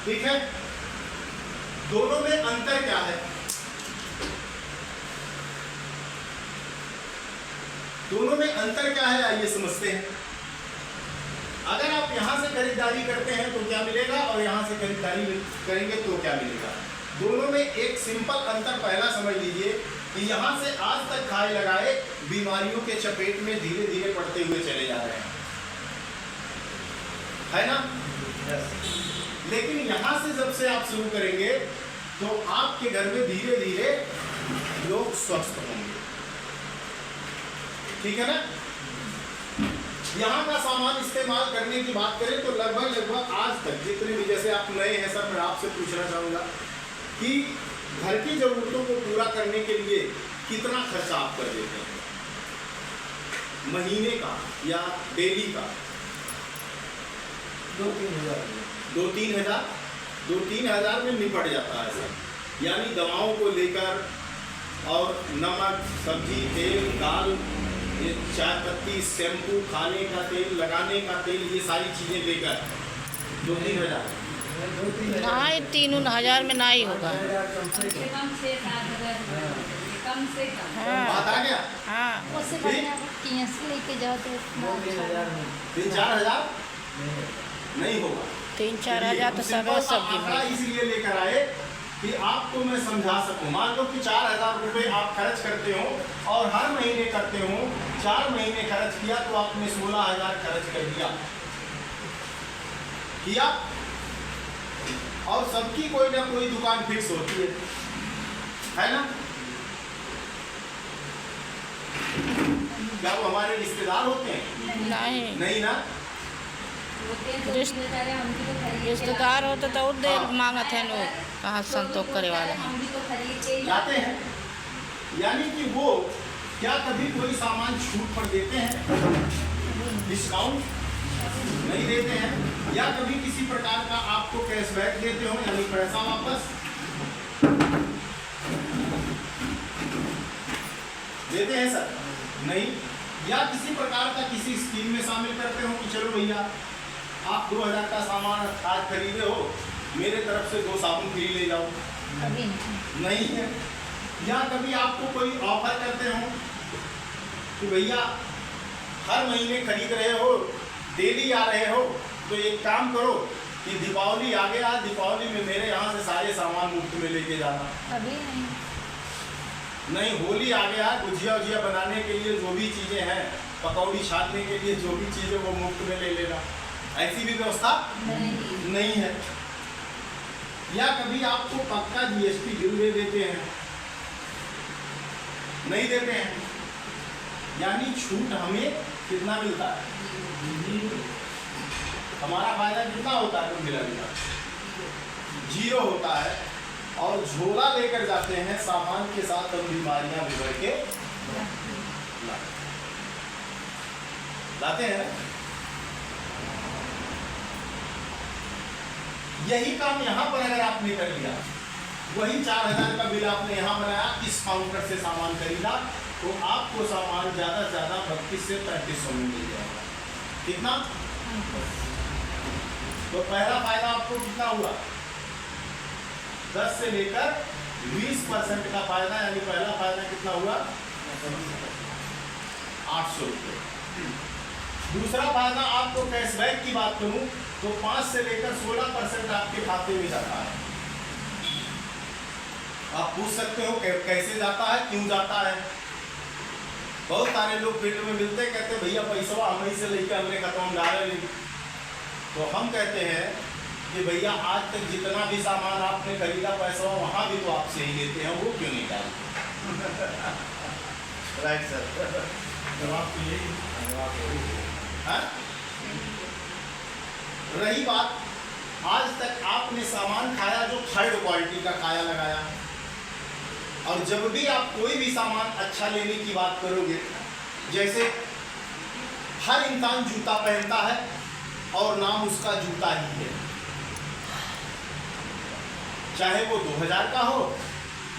ठीक है, दोनों में अंतर क्या है? दोनों में अंतर क्या है, आइए समझते हैं। अगर आप यहां से खरीदारी करते हैं तो क्या मिलेगा, और यहां से खरीदारी करेंगे तो क्या मिलेगा? दोनों में एक सिंपल अंतर पहला समझ लीजिए कि यहां से आज तक खाए लगाए बीमारियों के चपेट में धीरे धीरे पड़ते हुए चले जा रहे हैं, है ना? लेकिन यहां से जब से आप शुरू करेंगे तो आपके घर में धीरे धीरे लोग स्वस्थ होंगे, ठीक है ना? यहाँ का सामान इस्तेमाल करने की बात करें तो लगभग आज तक जितने भी, जैसे आप नए हैं सर, मैं आपसे पूछना चाहूँगा कि घर की ज़रूरतों को पूरा करने के लिए कितना खर्चा आप कर देते हैं महीने का या डेली का? 2-3 हज़ार। 2-3 हज़ार में निपट जाता है सर, यानी दवाओं को लेकर और नमक, सब्जी, तेल, दाल, ये चाय पत्ती, शैम्पू, खाने का तेल, लगाने का तेल, ये सारी चीज़ें लेकर 2-3 हज़ार। ना 3-4 हज़ार में ना ही होगा। बात आ गया? हाँ, उससे बढ़िया लेके जाओ तो 3-4 हज़ार नहीं होगा। 3-4 हज़ार तो सब सब्जी में। इसलिए लेकर आए कि आपको मैं समझा सकूं। मान लो कि 4,000 रुपये आप खर्च करते हो और हर महीने करते हो, 4 महीने खर्च किया तो आपने 16,000 खर्च कर दिया किया। और सबकी कोई ना कोई दुकान फिक्स होती है ना? क्या वो हमारे रिश्तेदार होते हैं? नहीं ना। रिश्तेदार होते तो और देर मांगत है लोग, कहाँ संतोष करे वाले हैं। लाते हैं, यानी कि वो क्या कभी कोई सामान छूट पर देते हैं, डिस्काउंट नहीं देते हैं, या कभी किसी प्रकार का आपको कैशबैक देते हो, यानी पैसा वापस देते हैं सर? नहीं। या किसी प्रकार का किसी स्कीम में शामिल करते हो कि चलो भैया आप 2,000 का सामान आज खरीदे हो, मेरे तरफ से 2 साबुन फ्री ले जाओ? नहीं है। या कभी आपको कोई ऑफर करते हो कि भैया हर महीने खरीद रहे हो, डेली आ रहे हो, तो एक काम करो कि दीपावली आ गया, दीपावली में मेरे यहाँ से सारे सामान मुफ्त में लेके जाना। अभी नहीं, होली आ गया, गुजिया उजिया बनाने के लिए जो भी चीज़ें हैं, पकौड़ी छानने के लिए जो भी चीज़ें, वो मुफ्त में ले लेना। ऐसी भी व्यवस्था नहीं है। या कभी आपको पक्का जीएसटी बिल दे देते हैं? नहीं देते हैं। यानी छूट हमें कितना मिलता है? हमारा फायदा कितना होता है? कुल मिला 0 होता है, और झोला लेकर जाते हैं सामान के साथ, हम बीमारियां बिगड़ के लाते हैं। यही काम यहां पर अगर आपने कर लिया, वही 4,000 का बिल आपने यहां बनाया, इस काउंटर से सामान खरीदा, तो आपको सामान ज्यादा से ज्यादा 32 से 3500 में मिल जाएगा। कितना? तो पहला फायदा आपको कितना हुआ? 10 से लेकर 20% का फायदा, यानी पहला फायदा कितना हुआ? 800 रुपये। दूसरा फायदा आपको कैशबैक की बात करूं तो 5 से लेकर 16% आपके खाते में जाता है। आप पूछ सकते हो कैसे जाता है, क्यों जाता है? बहुत सारे लोग फील्ड में मिलते कहते भैया पैसा हम से लेकर हमने खत्म डाले नहीं। तो हम कहते हैं कि भैया आज तक जितना भी सामान आपने खरीदा पैसा वहाँ भी तो आपसे ही लेते हैं, वो क्यों नहीं डालते? राइट सर, जवाब तो यही। रही बात, आज तक आपने सामान खाया जो 3rd क्वालिटी का खाया लगाया, और जब भी आप कोई भी सामान अच्छा लेने की बात करोगे, जैसे हर इंसान जूता पहनता है और नाम उसका जूता ही है, चाहे वो 2,000 का हो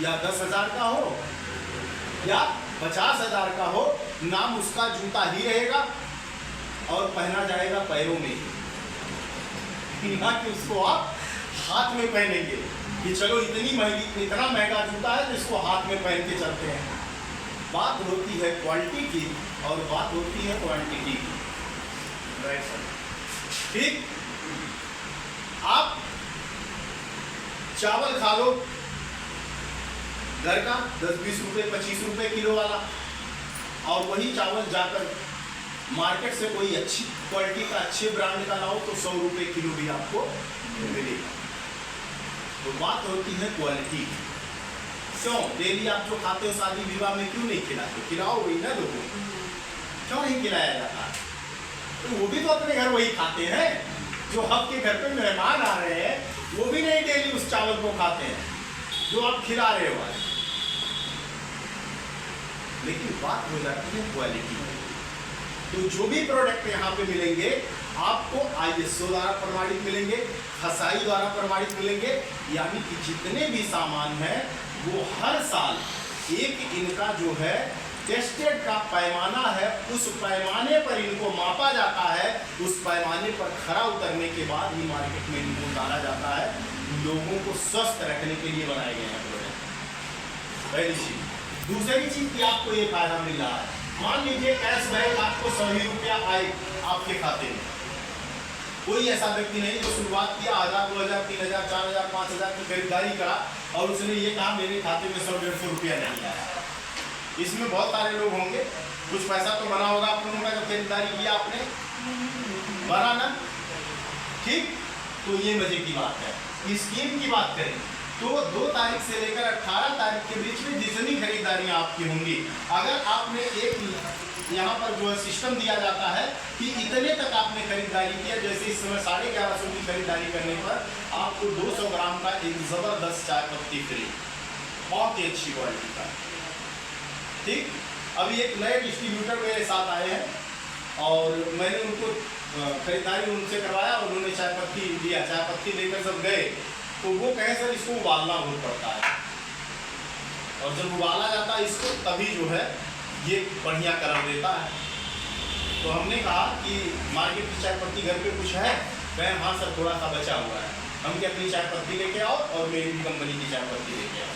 या 10,000 का हो या 50,000 का हो, नाम उसका जूता ही रहेगा और पहना जाएगा पैरों में, ना कि उसको आप हाथ में पहनेंगे कि चलो इतनी महंगी, इतना महंगा जूता है तो इसको हाथ में पहन के चलते हैं। बात होती है क्वालिटी की और बात होती है क्वांटिटी की। राइट सर, ठीक। आप चावल खा लो घर का 10-20 रुपए 25 रुपए किलो वाला, और वही चावल जाकर मार्केट से कोई अच्छी क्वालिटी का अच्छे ब्रांड का लाओ तो 100 रुपए किलो भी आपको मिलेगा। तो बात होती है क्वालिटी की। क्यों डेली आप जो खाते हो शादी विवाह में क्यों नहीं खिलाते? खिलाओ वही ना लोगों को, क्यों नहीं खिलाया जाता? तो वो भी तो अपने घर वही खाते हैं। जो आपके घर पे मेहमान आ रहे हैं वो भी नहीं डेली उस चावल को खाते हैं जो आप खिला रहे हो आज। लेकिन बात हो जाती है क्वालिटी। तो जो भी प्रोडक्ट यहाँ पे मिलेंगे आपको ISO द्वारा प्रमाणित मिलेंगे, खसाई द्वारा प्रमाणित मिलेंगे, यानी कि जितने भी सामान हैं वो हर साल एक इनका जो है टेस्टेड का पैमाना है, उस पैमाने पर इनको मापा जाता है, उस पैमाने पर खरा उतरने के बाद ही मार्केट में इनको डाला जाता है। लोगों को स्वस्थ रखने के लिए बनाए गए हैं प्रोडक्ट। पहली चीज। दूसरी चीज की आपको ये फायदा मिल रहा है, मान लीजिए कैशबैक आपको 100 रुपया आए आपके खाते में। कोई ऐसा व्यक्ति नहीं जो शुरुआत किया 1000, 2000, 3000, 4000, 5000 की खरीदारी करा और उसने ये कहा मेरे खाते में 100-150 रुपया नहीं आया। इसमें बहुत सारे लोग होंगे, कुछ पैसा तो बना होगा आप लोगों का जब खरीदारी किया आपने, बना ना? ठीक। तो ये मजे की बात है। स्कीम की बात करें तो 2 तारीख से लेकर 18 तारीख के बीच में जितनी खरीदारियां आपकी होंगी, अगर आपने एक यहाँ पर जो है सिस्टम दिया जाता है कि इतने तक आपने खरीदारी किया, जैसे इस समय 1150 की खरीदारी करने पर आपको 200 ग्राम का एक जबरदस्त चाय पत्ती फ्री, बहुत ही अच्छी क्वालिटी का। ठीक। अभी एक नए डिस्ट्रीब्यूटर मेरे साथ आए हैं और मैंने उनको खरीदारी उनसे करवाया और उन्होंने चाय पत्ती लिया। चाय पत्ती लेकर जब गए तो वो कहे सर इसको उबालना बहुत पड़ता है, और जब उबाला जाता है इसको तभी जो है ये बढ़िया कलर देता है। तो हमने कहा कि मार्केट की चाय पत्ती घर पे कुछ है? कहें हाँ सर थोड़ा सा बचा हुआ है। हम क्या अपनी चाय पत्ती लेके आओ और मेरी भी कंपनी की चाय पत्ती लेके आओ।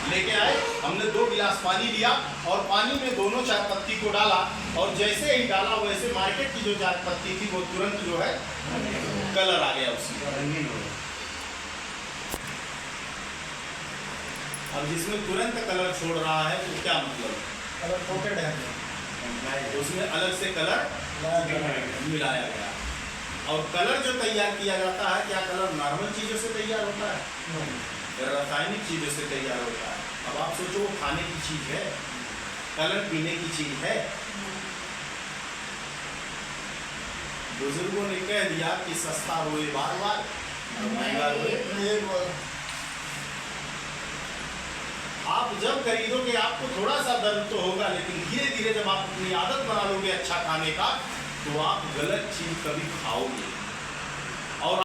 लेके आए, हमने 2 गिलास पानी लिया और पानी में दोनों चाय पत्ती को डाला, और जैसे ही डाला वैसे मार्केट की जो चाय पत्ती थी वो तुरंत जो है कलर आ गया उसमें। अब जिसमें तुरंत कलर छोड़ रहा है तो क्या मतलब? कलर कोटेड है, उसमें अलग से कलर मिलाया गया। और कलर जो तैयार किया जाता है, क्या कलर नॉर्मल चीज़ों से तैयार होता है? रासायनिक चीज़ों से तैयार होता है। अब आप सोचो वो खाने की चीज़ है, कलर पीने की चीज़ है। बुजुर्गों ने कह दिया कि सस्ता रोए बार बार, महंगा रोए। आप जब खरीदोगे आपको थोड़ा सा दर्द तो होगा, लेकिन धीरे धीरे जब आप अपनी आदत बना लोगे अच्छा खाने का तो आप गलत चीज कभी खाओगे। और